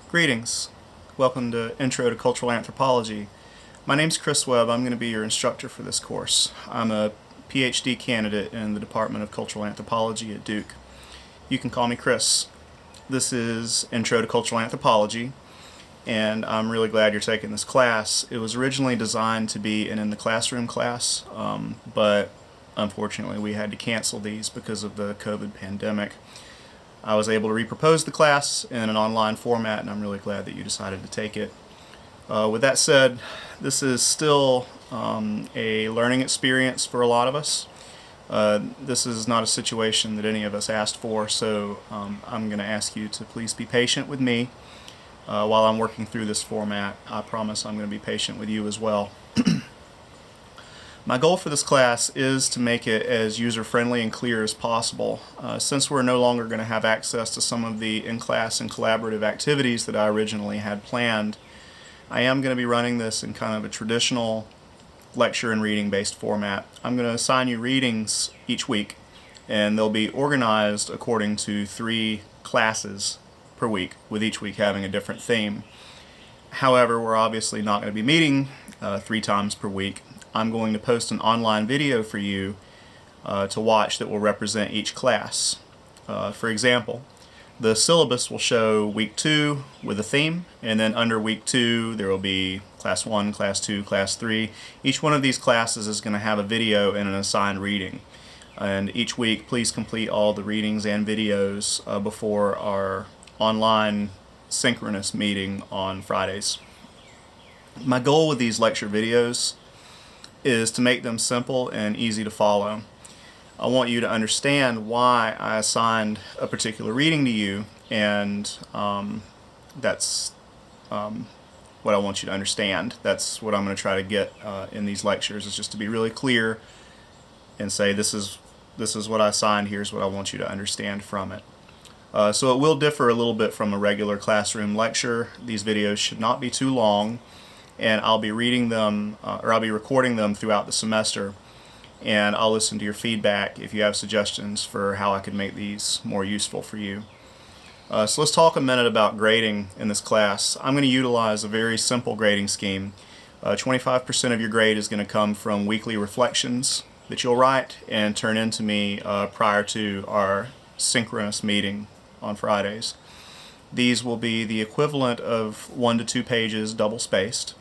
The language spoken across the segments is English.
Greetings. Welcome to Intro to Cultural Anthropology. My name's Chris Webb. I'm going to be your instructor for this course. I'm a PhD candidate in the Department of Cultural Anthropology at Duke. You can call me Chris. This is Intro to Cultural Anthropology, and I'm really glad you're taking this class. It was originally designed to be an in-the-classroom class, but unfortunately we had to cancel these because of the COVID pandemic. I was able to repropose the class in an online format, and I'm really glad that you decided to take it. With that said, this is still a learning experience for a lot of us. This is not a situation that any of us asked for, so I'm going to ask you to please be patient with me while I'm working through this format. I promise I'm going to be patient with you as well. My goal for this class is to make it as user-friendly and clear as possible. Since we're no longer going to have access to some of the in-class and collaborative activities that I originally had planned, I am going to be running this in kind of a traditional lecture and reading based format. I'm going to assign you readings each week, and they'll be organized according to 3 classes per week, with each week having a different theme. However, we're obviously not going to be meeting 3 times per week. I'm going to post an online video for you to watch that will represent each class. For example, the syllabus will show week 2 with a theme, and then under week 2 there will be class 1, class 2, class 3. Each one of these classes is going to have a video and an assigned reading. And each week, please complete all the readings and videos before our online synchronous meeting on Fridays. My goal with these lecture videos is to make them simple and easy to follow. I want you to understand why I assigned a particular reading to you, and that's what I want you to understand. That's what I'm going to try to get in these lectures, is just to be really clear and say this is what I assigned, here's what I want you to understand from it. So it will differ a little bit from a regular classroom lecture. These videos should not be too long, and I'll be reading them, or I'll be recording them throughout the semester, and I'll listen to your feedback if you have suggestions for how I could make these more useful for you. So let's talk a minute about grading in this class. I'm going to utilize a very simple grading scheme. 25% of your grade is going to come from weekly reflections that you'll write and turn in to me prior to our synchronous meeting on Fridays. These will be the equivalent of 1 to 2 pages double-spaced.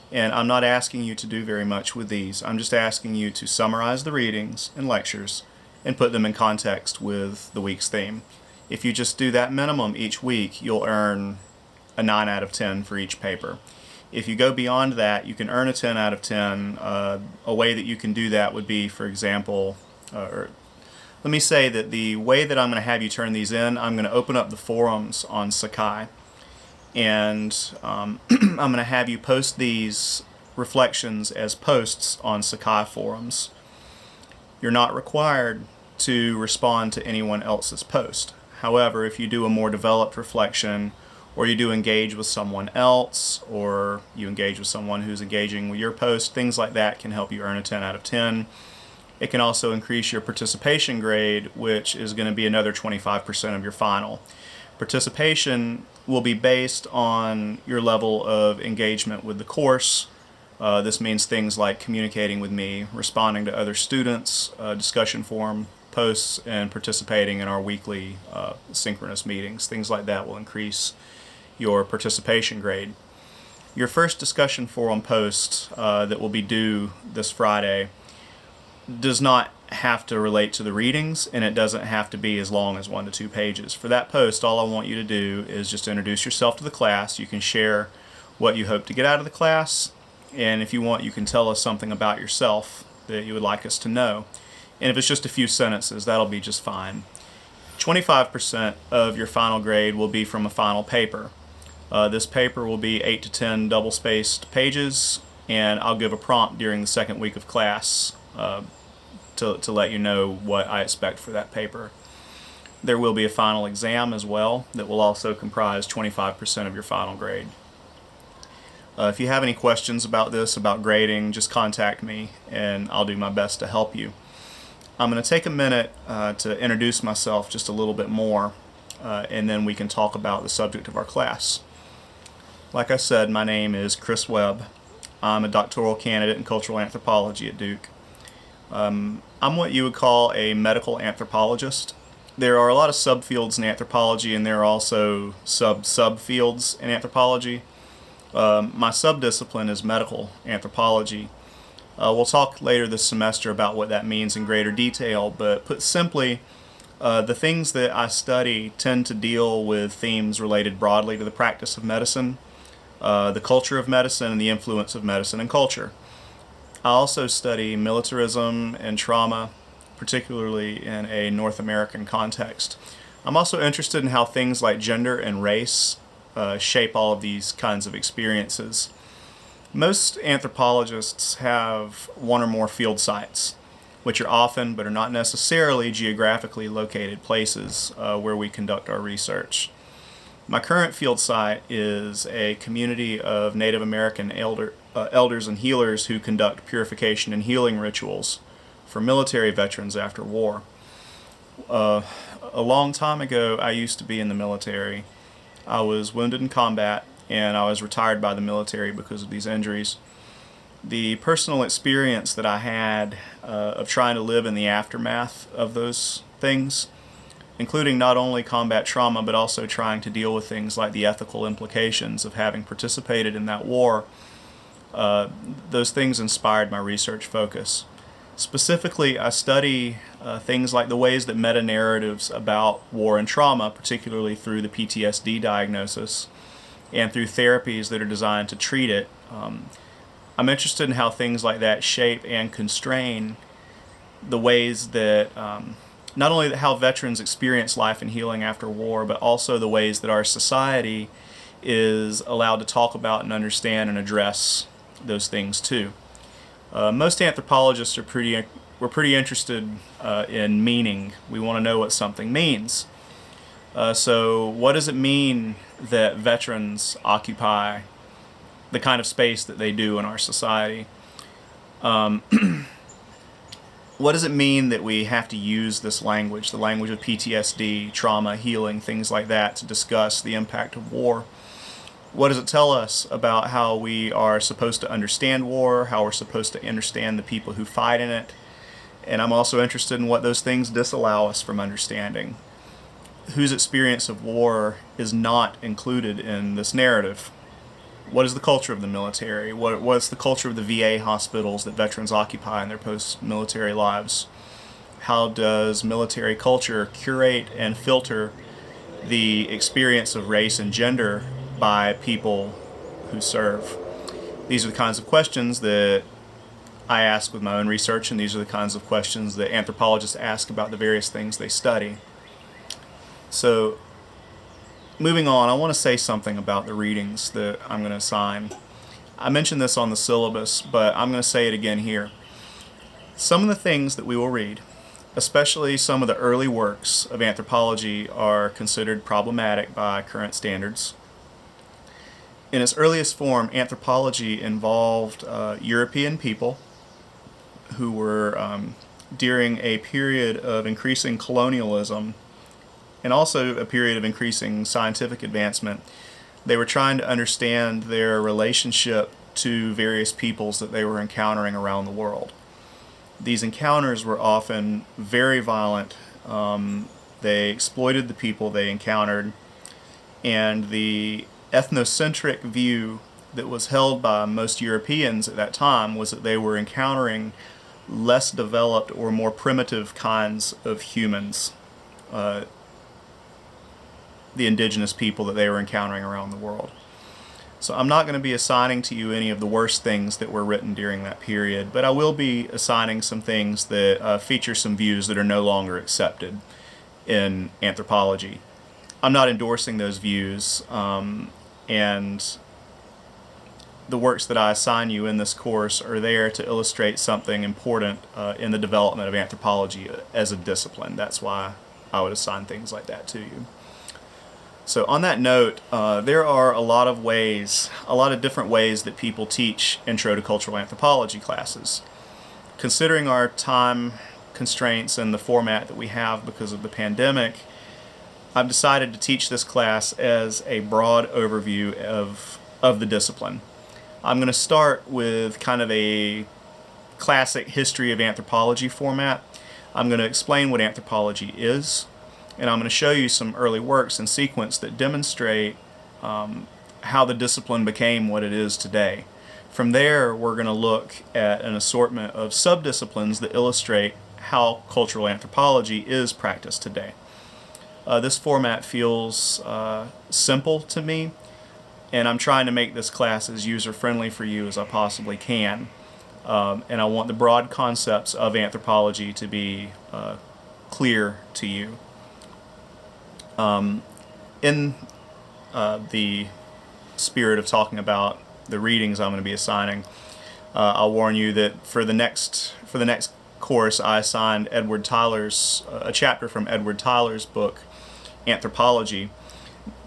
And I'm not asking you to do very much with these. I'm just asking you to summarize the readings and lectures and put them in context with the week's theme. If you just do that minimum each week, you'll earn a 9 out of 10 for each paper. If you go beyond that, you can earn a 10 out of 10. A way that you can do that would be, for example, let me say that the way that I'm going to have you turn these in, I'm going to open up the forums on Sakai, and I'm going to have you post these reflections as posts on Sakai forums. You're not required to respond to anyone else's post. However, if you do a more developed reflection, or you do engage with someone else, or you engage with someone who's engaging with your post, things like that can help you earn a 10 out of 10. It can also increase your participation grade, which is going to be another 25% of your final. Participation will be based on your level of engagement with the course. This means things like communicating with me, responding to other students, discussion forum posts, and participating in our weekly synchronous meetings. Things like that will increase your participation grade. Your first discussion forum post that will be due this Friday does not have to relate to the readings, and it doesn't have to be as long as 1 to 2 pages. For that post, all I want you to do is just introduce yourself to the class. You can share what you hope to get out of the class, and if you want, you can tell us something about yourself that you would like us to know. And if it's just a few sentences, that'll be just fine. 25% of your final grade will be from a final paper. This paper will be 8 to 10 double-spaced pages, and I'll give a prompt during the second week of class to let you know what I expect for that paper. There will be a final exam as well that will also comprise 25% of your final grade. If you have any questions about this, about grading, just contact me and I'll do my best to help you. I'm going to take a minute to introduce myself just a little bit more, and then we can talk about the subject of our class. Like I said, my name is Chris Webb. I'm a doctoral candidate in cultural anthropology at Duke. I'm what you would call a medical anthropologist. There are a lot of subfields in anthropology, and there are also subfields in anthropology. My subdiscipline is medical anthropology. We'll talk later this semester about what that means in greater detail, but put simply, the things that I study tend to deal with themes related broadly to the practice of medicine, the culture of medicine, and the influence of medicine and culture. I also study militarism and trauma, particularly in a North American context. I'm also interested in how things like gender and race shape all of these kinds of experiences. Most anthropologists have one or more field sites, which are often but are not necessarily geographically located places where we conduct our research. My current field site is a community of Native American elders and healers who conduct purification and healing rituals for military veterans after war. A long time ago, I used to be in the military. I was wounded in combat, and I was retired by the military because of these injuries. The personal experience that I had of trying to live in the aftermath of those things, including not only combat trauma, but also trying to deal with things like the ethical implications of having participated in that war, those things inspired my research focus. Specifically, I study things like the ways that meta-narratives about war and trauma, particularly through the PTSD diagnosis and through therapies that are designed to treat it, I'm interested in how things like that shape and constrain the ways that not only how veterans experience life and healing after war, but also the ways that our society is allowed to talk about and understand and address those things too. Most anthropologists we're pretty interested in meaning. We want to know what something means. So what does it mean that veterans occupy the kind of space that they do in our society? What does it mean that we have to use this language, the language of PTSD, trauma, healing, things like that, to discuss the impact of war? What does it tell us about how we are supposed to understand war, how we're supposed to understand the people who fight in it? And I'm also interested in what those things disallow us from understanding. Whose experience of war is not included in this narrative? What is the culture of the military? What's the culture of the VA hospitals that veterans occupy in their post-military lives? How does military culture curate and filter the experience of race and gender by people who serve? These are the kinds of questions that I ask with my own research, and these are the kinds of questions that anthropologists ask about the various things they study. So, moving on, I want to say something about the readings that I'm going to assign. I mentioned this on the syllabus, but I'm going to say it again here. Some of the things that we will read, especially some of the early works of anthropology, are considered problematic by current standards. In its earliest form, anthropology involved European people who were, during a period of increasing colonialism and also a period of increasing scientific advancement, they were trying to understand their relationship to various peoples that they were encountering around the world. These encounters were often very violent. They exploited the people they encountered, and the ethnocentric view that was held by most Europeans at that time was that they were encountering less developed or more primitive kinds of humans, the indigenous people that they were encountering around the world. So I'm not going to be assigning to you any of the worst things that were written during that period, but I will be assigning some things that feature some views that are no longer accepted in anthropology. I'm not endorsing those views, and the works that I assign you in this course are there to illustrate something important in the development of anthropology as a discipline. That's why I would assign things like that to you. So on that note, there are a lot of different ways that people teach Intro to Cultural Anthropology classes. Considering our time constraints and the format that we have because of the pandemic, I've decided to teach this class as a broad overview of of the discipline. I'm going to start with kind of a classic history of anthropology format. I'm going to explain what anthropology is, and I'm going to show you some early works in sequence that demonstrate how the discipline became what it is today. From there, we're going to look at an assortment of subdisciplines that illustrate how cultural anthropology is practiced today. This format feels simple to me, and I'm trying to make this class as user-friendly for you as I possibly can. And I want the broad concepts of anthropology to be clear to you. In the spirit of talking about the readings I'm going to be assigning, I'll warn you that for the next course I assigned Edward Tyler's a chapter from Edward Tyler's book Anthropology.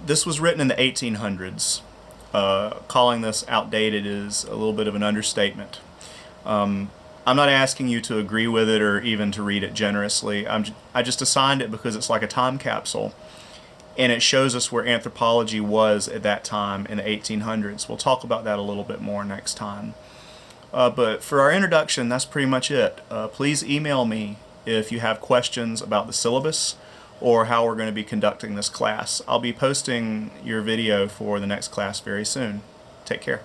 This was written in the 1800s. Calling this outdated is a little bit of an understatement. I'm not asking you to agree with it or even to read it generously. I just assigned it because it's like a time capsule, and it shows us where anthropology was at that time in the 1800s. We'll talk about that a little bit more next time. But for our introduction, that's pretty much it. Please email me if you have questions about the syllabus or how we're going to be conducting this class. I'll be posting your video for the next class very soon. Take care.